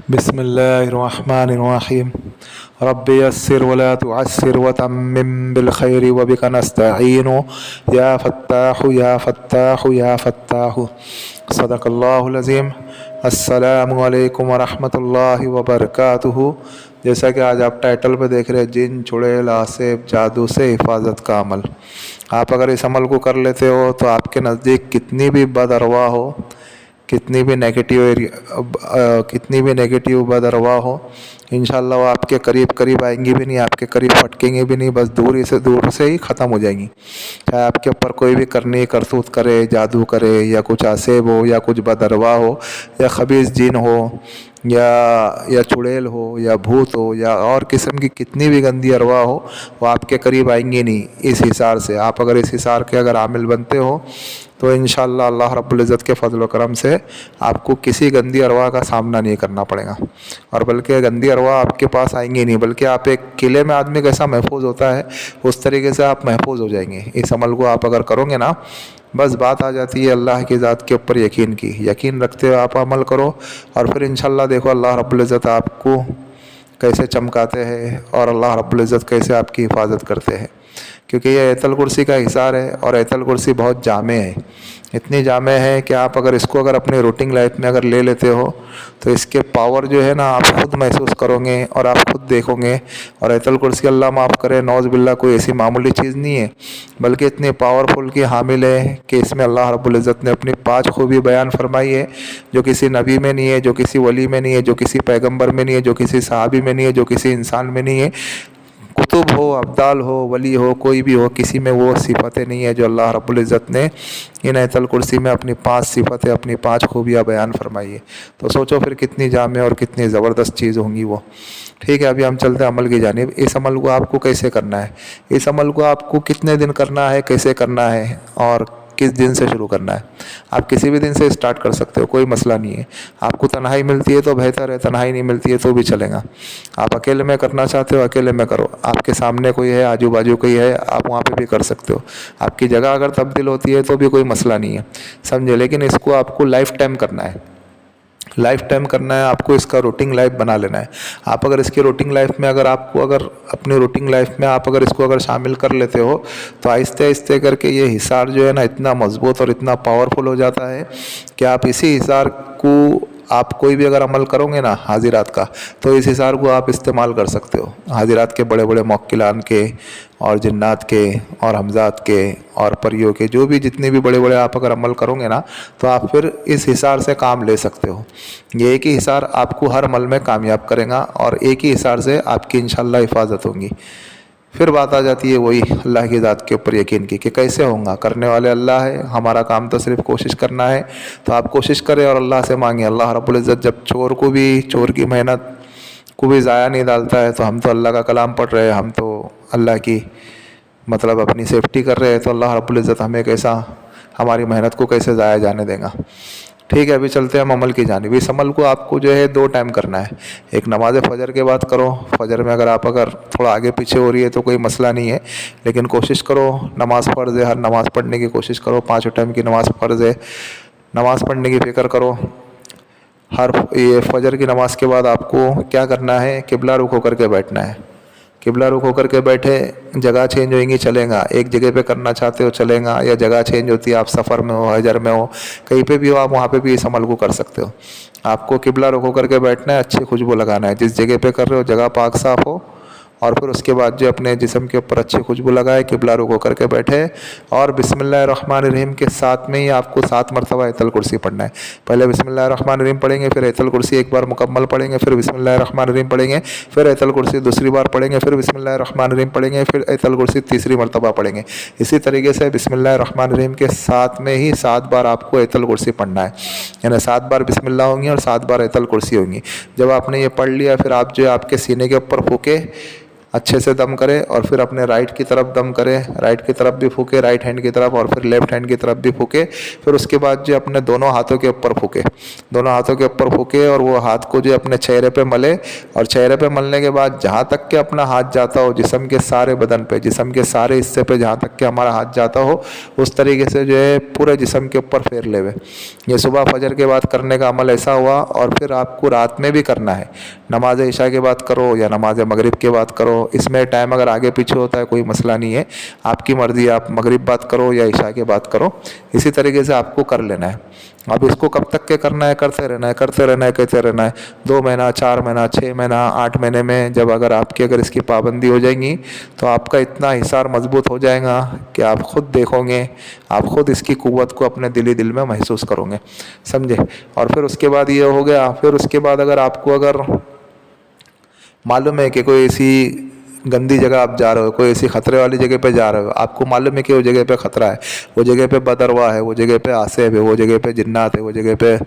बिस्मिल्लाहिर्रहमानिर्रहीम। रब्बि यस्सिर वला तुअस्सिर वतम्मिम बिल खैरि व बिका नस्तईनु या फत्ताहु या फत्ताहु या फत्ताहु। सदक़ल्लाहुल अज़ीम। अस्सलामु अलैकुम व रहमतुल्लाहि व बरकातुहू। जैसा कि आज आप टाइटल पे देख रहे हैं, जिन चुड़ैल आसेब जादू से हिफाजत का अमल। आप अगर इस अमल को कर लेते हो तो आपके नज़दीक कितनी भी बद अरवा हो, कितनी भी नेगेटिव बदरवा हो, इंशाअल्लाह वो आपके करीब करीब आएंगी भी नहीं, आपके करीब फटकेंगे भी नहीं, बस दूर से ही ख़त्म हो जाएंगी। चाहे आपके ऊपर कोई भी करनी करतूत करे, जादू करे, या कुछ आसेब हो, या कुछ बदरवा हो, या खबीस जिन हो, या चुड़ैल हो, या भूत हो, या और किस्म की कितनी भी गंदी अरवा हो, वो आपके करीब आएंगी नहीं इस हिसार से। आप अगर इस हिसार के अगर आमिल बनते हो तो इंशाअल्लाह अल्लाह रब्बुल इज़्ज़त के फजल व करम से आपको किसी गंदी अरवा का सामना नहीं करना पड़ेगा, और बल्कि गंदी अरवा आपके पास आएंगी नहीं, बल्कि आप एक किले में आदमी कैसा महफूज होता है उस तरीके से आप महफूज हो जाएंगे। इस अमल को आप अगर करोगे ना, बस बात आ जाती है अल्लाह की ज़ात के ऊपर यकीन की। यकीन रखते हुए आप अमल करो, और फिर इंशाअल्लाह देखो अल्लाह रब्बुल इज़्ज़त आपको कैसे चमकाते हैं और अल्लाह रब्बुल इज़्ज़त कैसे आपकी हिफाजत करते हैं। क्योंकि ये आयतुल कुर्सी का हिसार है, और आयतुल कुर्सी बहुत जामे है, इतनी जामे है कि आप अगर इसको अगर अपने रूटीन लाइफ में अगर ले लेते हो तो इसके पावर जो है ना आप खुद महसूस करोगे और आप खुद देखोगे। और आयतुल कुर्सी अल्लाह माफ़ करे नौज़ बिल्ला कोई ऐसी मामूली चीज़ नहीं है, बल्कि इतनी पावरफुल की हामिल है कि इसमें अल्लाह रब्बुल इज़्ज़त ने अपनी 5 खूबी बयान फरमाई है, जो किसी नबी में नहीं है, जो किसी वली में नहीं है, जो किसी पैगम्बर में नहीं है, जो किसी सहाबी में नहीं है, जो किसी इंसान में नहीं है। कुतुब हो, अब्दाल हो, वली हो, कोई भी हो, किसी में वो सिफ़तें नहीं है जो अल्लाह रब्बुल इज़्ज़त ने इन आयतुल कुर्सी में अपनी 5 सिफ़तें, अपनी 5 खूबियाँ बयान फरमाई है। तो सोचो फिर कितनी जामे और कितनी ज़बरदस्त चीज़ होंगी वो। ठीक है, अभी हम चलते हैं अमल की जानिब। इस अमल को आपको कैसे करना है, इस अमल को आपको कितने दिन करना है, कैसे करना है, और किस दिन से शुरू करना है। आप किसी भी दिन से स्टार्ट कर सकते हो, कोई मसला नहीं है। आपको तन्हाई मिलती है तो बेहतर है, तन्हाई नहीं मिलती है तो भी चलेगा। आप अकेले में करना चाहते हो, अकेले में करो। आपके सामने कोई है, आजू बाजू कोई है, आप वहाँ पे भी कर सकते हो। आपकी जगह अगर तब्दील होती है तो भी कोई मसला नहीं है, समझे। लेकिन इसको आपको लाइफ टाइम करना है, लाइफ टाइम करना है आपको। इसका रूटीन लाइफ बना लेना है। आप अगर इसकी रूटीन लाइफ में अगर अपनी रूटीन लाइफ में आप अगर इसको अगर शामिल कर लेते हो तो आहिस्ते आहिस्ते करके ये हिसार जो है ना इतना मजबूत और इतना पावरफुल हो जाता है कि आप इसी हिसार को आप कोई भी अगर अमल करोगे ना हाजिरात का, तो इस हिसार को आप इस्तेमाल कर सकते हो हाजिरात के, बड़े बड़े मौक्किलान के और जिन्नात के और हमजात के और परियों के, जो भी जितने भी बड़े बड़े आप अगर अमल करोगे ना तो आप फिर इस हिसार से काम ले सकते हो। ये एक ही हिसार आपको हर अमल में कामयाब करेगा, और एक ही हिसार से आपकी इंशाअल्लाह हिफाजत होगी। फिर बात आ जाती है वही अल्लाह की ज़ात के ऊपर यकीन की कि कैसे होगा। करने वाले अल्लाह है, हमारा काम तो सिर्फ कोशिश करना है। तो आप कोशिश करें और अल्लाह से मांगे। अल्लाह रब्बुल इज़्ज़त जब चोर की मेहनत को भी ज़ाया नहीं डालता है, तो हम तो अल्लाह का कलाम पढ़ रहे हैं, हम तो अल्लाह की मतलब अपनी सेफ्टी कर रहे हैं, तो अल्लाह रब्बुल इज़्ज़त हमें कैसा, हमारी मेहनत को कैसे ज़ाया जाने देगा। ठीक है, अभी चलते हैं हम अमल की जानिब। इस अमल को आपको जो है 2 टाइम करना है। एक नमाज फ़जर के बाद करो। फ़जर में अगर थोड़ा आगे पीछे हो रही है तो कोई मसला नहीं है, लेकिन कोशिश करो, नमाज़ फ़र्ज़ है, हर नमाज़ पढ़ने की कोशिश करो। 5 टाइम की नमाज़ फ़र्ज़ है, नमाज़ पढ़ने की फ़िक्र करो। ये फ़जर की नमाज़ के बाद आपको क्या करना है, किबला रुख होकर के बैठना है। किबला रुख होकर के बैठे, जगह चेंज होएंगी चलेगा, एक जगह पे करना चाहते हो चलेगा, या जगह चेंज होती है, आप सफ़र में हो, हजर में हो, कहीं पे भी हो, आप वहाँ पे भी इस अमल को कर सकते हो। आपको किबला रुख होकर के बैठना है, अच्छी खुशबू लगाना है, जिस जगह पे कर रहे हो जगह पाक साफ़ हो, और फिर उसके बाद जो अपने जिस्म के ऊपर अच्छी खुशबू लगाए, किबला रुख होकर के बैठे, और बिस्मिल्लाहिर्रहमानिर्रहीम के साथ में ही आपको 7 मरतबा आयतुल कुर्सी पढ़ना है। पहले बिस्मिल्लाहिर्रहमानिर्रहीम पढ़ेंगे, फिर आयतुल कुर्सी एक बार मुकम्मल पढ़ेंगे, फिर बिस्मिल्लाहिर्रहमानिर्रहीम पढ़ेंगे, फिर आयतुल कुर्सी दूसरी बार पढ़ेंगे, फिर बिस्मिल्लाहिर्रहमानिर्रहीम पढ़ेंगे, फिर आयतुल कुर्सी तीसरी मरतबा पढ़ेंगे। इसी तरीके से बिस्मिल्लाहिर्रहमानिर्रहीम के साथ में ही 7 बार आपको आयतुल कुर्सी पढ़ना है, यानी 7 बार बिस्मिल्लाह होंगी और 7 बार आयतुल कुर्सी होंगी। जब आपने ये पढ़ लिया, फिर आप जो है आपके सीने के ऊपर फूके अच्छे से दम करे और फिर अपने राइट की तरफ दम करे, राइट की तरफ भी फूके, राइट हैंड की तरफ, और फिर लेफ्ट हैंड की तरफ भी फूके। फिर उसके बाद जो अपने दोनों हाथों के ऊपर फूके, दोनों हाथों के ऊपर फूके, और वो हाथ को जो अपने चेहरे पे मले, और चेहरे पे मलने के बाद जहाँ तक के अपना हाथ जाता हो जिस्म के सारे बदन पे, जिस्म के सारे हिस्से पे जहाँ तक के हमारा हाथ जाता हो, उस तरीके से जो है पूरे जिस्म के ऊपर फेर लेवे। ये सुबह फजर के बाद करने का अमल ऐसा हुआ। और फिर आपको रात में भी करना है, नमाज इशा के बाद करो या नमाज मगरिब के बाद करो। इसमें टाइम अगर आगे पीछे होता है कोई मसला नहीं है, आपकी मर्ज़ी, आप मगरिब बात करो या इशा के बाद करो, इसी तरीके से आपको कर लेना है। अब इसको कब तक के करना है, करते रहना है, करते रहना है, कहते रहना है। 2 महीना, 4 महीना, 6 महीना, 8 महीने में जब अगर इसकी पाबंदी हो जाएगी तो आपका इतना हिसार मजबूत हो जाएगा कि आप खुद देखोगे, आप खुद इसकी कुव्वत को अपने दिल में महसूस करोगे, समझे। और फिर उसके बाद ये हो गया। फिर उसके बाद अगर मालूम है कि कोई ऐसी गंदी जगह आप जा रहे हो, कोई ऐसी ख़तरे वाली जगह पे जा रहे हो, आपको मालूम है कि वो जगह पे ख़तरा है, वो जगह पे बदरवा है, वो जगह पे आसेब है, वो जगह पे जिन्नात है, वो जगह पे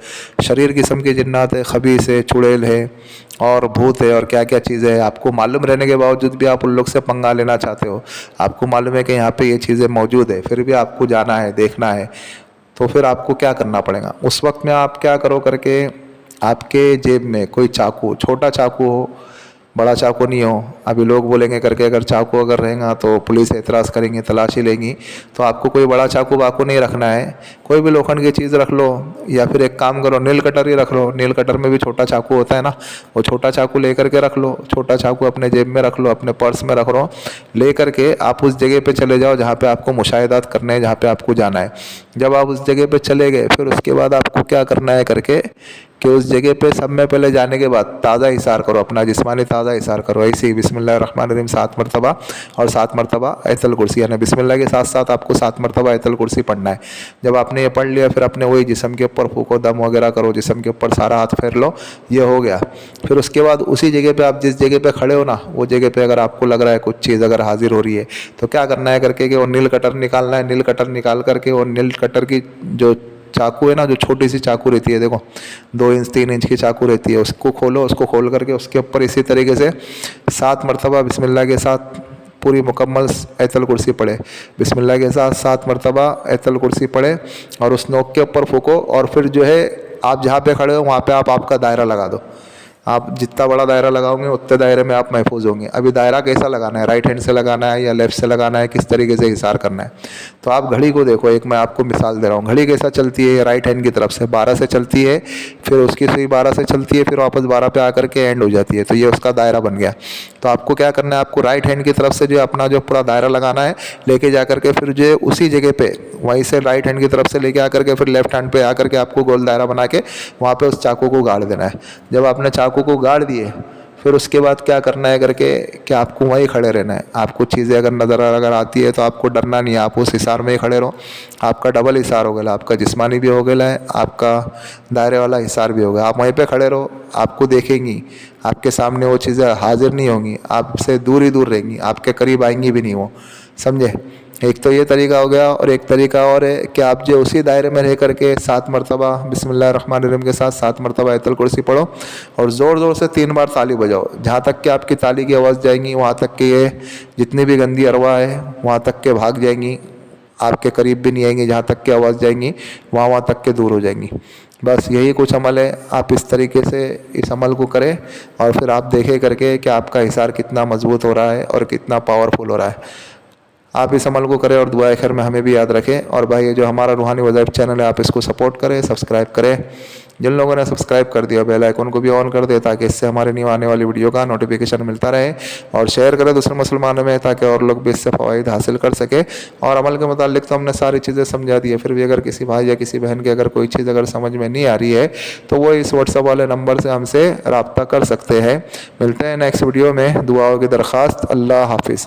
शरीर किस्म की जिन्नात है, खबीस है, चुड़ैल है और भूत है और क्या क्या चीज़ें हैं, आपको मालूम रहने के बावजूद भी आप उन लोग से पंगा लेना चाहते हो। आपको मालूम है कि यहाँ पर ये चीज़ें मौजूद है, फिर भी आपको जाना है, देखना है। तो फिर आपको क्या करना पड़ेगा उस वक्त में, आप क्या करो करके, आपके जेब में कोई चाकू, छोटा चाकू हो, बड़ा चाकू नहीं हो। अभी लोग बोलेंगे करके अगर चाकू अगर रहेगा तो पुलिस एतराज़ करेंगी, तलाशी लेंगी, तो आपको कोई बड़ा चाकू वाकू नहीं रखना है। कोई भी लोखंड की चीज़ रख लो, या फिर एक काम करो, नील कटर ही रख लो। नील कटर में भी छोटा चाकू होता है ना, वो छोटा चाकू लेकर के रख लो। छोटा चाकू अपने जेब में रख लो, अपने पर्स में रख लो, ले करके आप उस जगह पे चले जाओ जहाँ पे आपको मुशाहिदात करने हैं, जहाँ पे आपको जाना है। जब आप उस जगह पे चले गए, फिर उसके बाद आपको क्या करना है करके कि उस जगह पे सब में पहले जाने के बाद ताज़ा इशार करो, अपना जिस्मानी ताज़ा इशार करो। ऐसे ही बिस्मिल्लाहिर्रहमानिर्रहीम 7 मरतबा और 7 मरतबा आयतुल कुर्सी, यानी बिस्मिल्लाह के साथ साथ आपको 7 मरतबा आयतुल कुर्सी पढ़ना है। जब आपने ये पढ़ लिया, फिर अपने वही जिस्म के ऊपर फूको, दम वगैरह करो, जिस्म के ऊपर सारा हाथ फेर लो, ये हो गया। फिर उसके बाद उसी जगह पर आप जिस जगह पर खड़े हो ना, वो जगह पर अगर आपको लग रहा है कुछ चीज़ अगर हाजिर हो रही है, तो क्या करना है करके कि वो नील कटर निकालना है। नील कटर निकाल करके वो नील कटर की जो चाकू है ना, जो छोटी सी चाकू रहती है, देखो 2 इंच 3 इंच की चाकू रहती है, उसको खोलो। उसको खोल करके उसके ऊपर इसी तरीके से 7 मरतबा बिस्मिल्लाह के साथ पूरी मुकम्मल आयतुल कुर्सी पढ़े। बिस्मिल्लाह के साथ 7 मरतबा आयतुल कुर्सी पढ़े और उस नोक के ऊपर फूको। और फिर जो है आप जहाँ पे खड़े हो वहाँ पे आप आपका दायरा लगा दो। आप जितना बड़ा दायरा लगाओगे उतने दायरे में आप महफूज होंगे। अभी दायरा कैसा लगाना है, राइट हैंड से लगाना है या लेफ़्ट से लगाना है, किस तरीके से हिसार करना है। तो आप घड़ी को देखो, एक मैं आपको मिसाल दे रहा हूँ। घड़ी कैसा चलती है, राइट हैंड की तरफ से 12 से चलती है, फिर उसकी सुई 12 से चलती है, फिर वापस 12 पे आकर के एंड हो जाती है। तो ये उसका दायरा बन गया। तो आपको क्या करना है, आपको राइट हैंड की तरफ से जो अपना जो पूरा दायरा लगाना है, लेके जा करके फिर जो उसी जगह पे वहीं से राइट हैंड की तरफ से लेके आकर के फिर लेफ्ट हैंड पे आकर के आपको गोल दायरा बना के वहाँ पे उस चाकू को गाड़ देना है। जब आपने चाकू को गाड़ दिए, फिर उसके बाद क्या करना है करके कि आपको वहीं खड़े रहना है। आपको चीज़ें अगर आती है तो आपको डरना नहीं है, आप उस हिसार में ही खड़े रहो। आपका डबल हिसार हो गया, आपका जिस्मानी भी हो गया है, आपका दायरे वाला हिसार भी हो गया। आप वहीं पे खड़े रहो, आपको देखेंगी, आपके सामने वो चीज़ें हाजिर नहीं होंगी, आपसे दूर ही दूर रहेंगी, आपके करीब आएंगी भी नहीं वो, समझे। एक तो ये तरीका हो गया। और एक तरीका और है कि आप जो उसी दायरे में रह करके 7 मरतबा बिस्मिल्लाहिर्रहमानिर्रहीम के साथ 7 मरतबा आयतुल कुर्सी पढ़ो और ज़ोर ज़ोर से 3 बार ताली बजाओ। जहाँ तक कि आपकी ताली की आवाज़ जाएंगी वहाँ तक कि ये जितनी भी गंदी अरवा है वहाँ तक के भाग जाएंगी, आपके करीब भी नहीं आएंगी। जहाँ तक की आवाज़ जाएंगी वहाँ तक के दूर हो जाएंगी। बस यही कुछ अमल है। आप इस तरीके से इस अमल को करें और फिर आप देखें करके कि आपका हिसार कितना मजबूत हो रहा है और कितना पावरफुल हो रहा है। आप इस अमल को करें और दुआ खैर में हमें भी याद रखें। और भाई ये जो हमारा रूहानी वज़ाइफ चैनल है, आप इसको सपोर्ट करें, सब्सक्राइब करें। जिन लोगों ने सब्सक्राइब कर दिया बेल आइकन को भी ऑन कर दे ताकि इससे हमारे न्यू आने वाली वीडियो का नोटिफिकेशन मिलता रहे। और शेयर करें दूसरे मुसलमानों में ताकि और लोग भी इससे फ़वाइद हासिल कर सके। और अमल के मुतालिक तो हमने सारी चीज़ें समझा दी है, फिर भी अगर किसी भाई या किसी बहन की अगर कोई चीज़ अगर समझ में नहीं आ रही है तो वो इस व्हाट्सएप वाले नंबर से हमसे रब्ता कर सकते हैं। मिलते हैं नेक्स्ट वीडियो में। दुआओं की दरख्वास्त। अल्लाह हाफिज़।